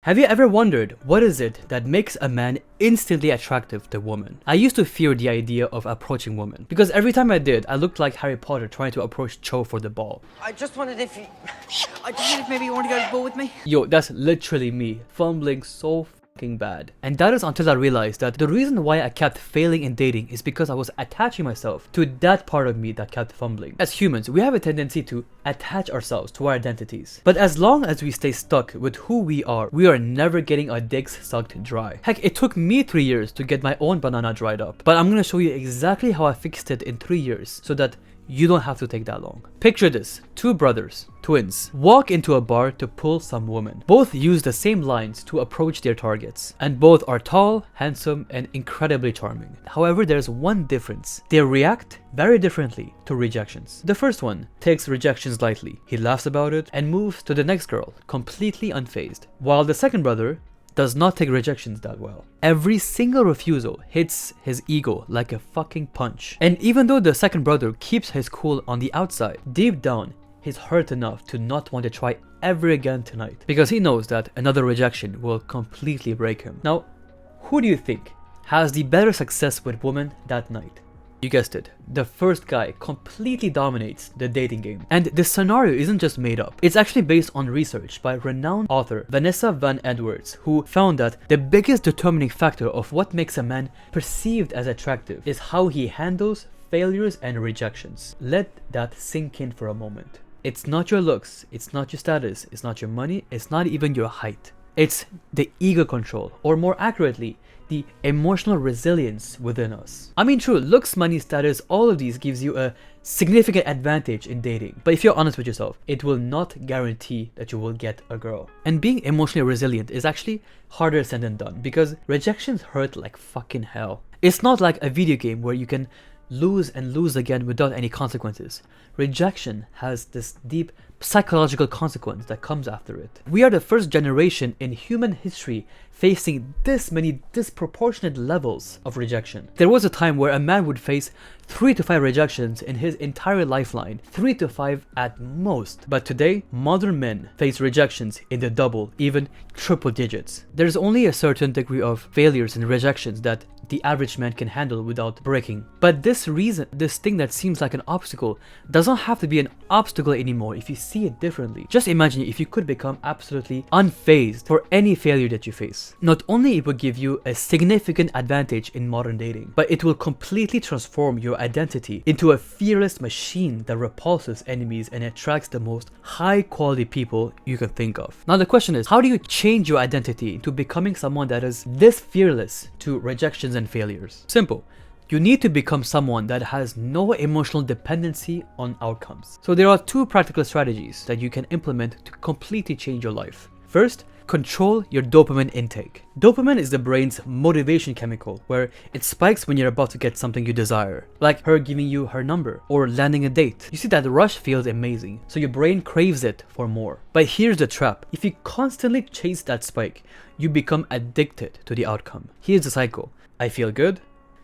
Have you ever wondered what is it that makes a man instantly attractive to women? I used to fear the idea of approaching women because every time I did, I looked like Harry Potter trying to approach Cho for the ball. I just wondered if maybe you want to go to the ball with me? Yo, that's literally me, fumbling so fucking bad. And that is until I realized that the reason why I kept failing in dating is because I was attaching myself to that part of me that kept fumbling. As humans, we have a tendency to attach ourselves to our identities. But as long as we stay stuck with who we are never getting our dicks sucked dry. Heck, it took me 3 years to get my own banana dried up. But I'm gonna show you exactly how I fixed it in 3 years so that you don't have to take that long. Picture this, two brothers, twins, walk into a bar to pull some woman. Both use the same lines to approach their targets, and both are tall, handsome, and incredibly charming. However, there's one difference. They react very differently to rejections. The first one takes rejections lightly. He laughs about it and moves to the next girl, completely unfazed. While the second brother does not take rejections that well. Every single refusal hits his ego like a fucking punch. And even though the second brother keeps his cool on the outside, deep down, he's hurt enough to not want to try ever again tonight because he knows that another rejection will completely break him. Now, who do you think has the better success with women that night? You guessed it, the first guy completely dominates the dating game. And this scenario isn't just made up. It's actually based on research by renowned author Vanessa Van Edwards, who found that the biggest determining factor of what makes a man perceived as attractive is how he handles failures and rejections. Let that sink in for a moment. It's not your looks, it's not your status, it's not your money, it's not even your height. It's the ego control, or more accurately, the emotional resilience within us. I mean, true, looks, money, status, all of these gives you a significant advantage in dating. But if you're honest with yourself, it will not guarantee that you will get a girl. And being emotionally resilient is actually harder said than done because rejections hurt like fucking hell. It's not like a video game where you can lose and lose again without any consequences. Rejection has this deep psychological consequence that comes after it. We are the first generation in human history facing this many disproportionate levels of rejection. There was a time where a man would face 3 to 5 rejections in his entire lifeline, 3 to 5 at most. But today, modern men face rejections in the double, even triple digits. There's only a certain degree of failures and rejections that the average man can handle without breaking. But this thing that seems like an obstacle doesn't have to be an obstacle anymore if you see it differently. Just imagine if you could become absolutely unfazed for any failure that you face. Not only it will give you a significant advantage in modern dating, but it will completely transform your identity into a fearless machine that repulses enemies and attracts the most high quality people you can think of. Now the question is, how do you change your identity into becoming someone that is this fearless to rejections and failures? Simple. You need to become someone that has no emotional dependency on outcomes. So there are 2 practical strategies that you can implement to completely change your life. First, control your dopamine intake. Dopamine is the brain's motivation chemical, where it spikes when you're about to get something you desire, like her giving you her number or landing a date. You see, that rush feels amazing, so your brain craves it for more. But here's the trap. If you constantly chase that spike, you become addicted to the outcome. Here's the cycle. I feel good,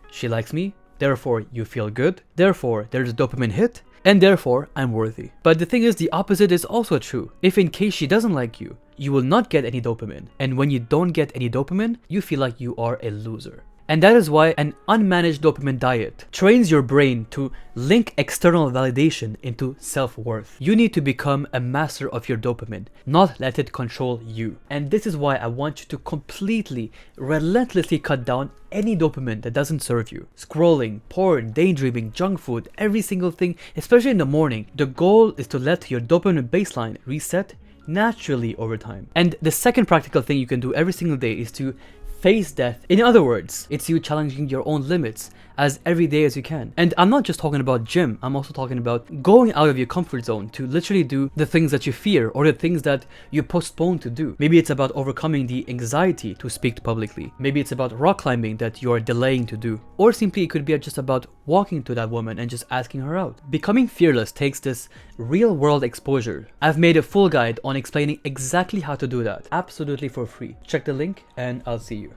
she likes me, therefore you feel good, therefore there's a dopamine hit, and therefore I'm worthy. But the thing is, the opposite is also true. If in case she doesn't like you, you will not get any dopamine. And when you don't get any dopamine, you feel like you are a loser. And that is why an unmanaged dopamine diet trains your brain to link external validation into self-worth. You need to become a master of your dopamine, not let it control you. And this is why I want you to completely, relentlessly cut down any dopamine that doesn't serve you. Scrolling, porn, daydreaming, junk food, every single thing, especially in the morning. The goal is to let your dopamine baseline reset naturally over time. And the second practical thing you can do every single day is to face death. In other words, it's you challenging your own limits as every day as you can. And I'm not just talking about gym, I'm also talking about going out of your comfort zone to literally do the things that you fear or the things that you postpone to do. Maybe it's about overcoming the anxiety to speak publicly. Maybe it's about rock climbing that you're delaying to do. Or simply it could be just about walking to that woman and just asking her out. Becoming fearless takes this real world exposure. I've made a full guide on explaining exactly how to do that, absolutely for free. Check the link and I'll see you.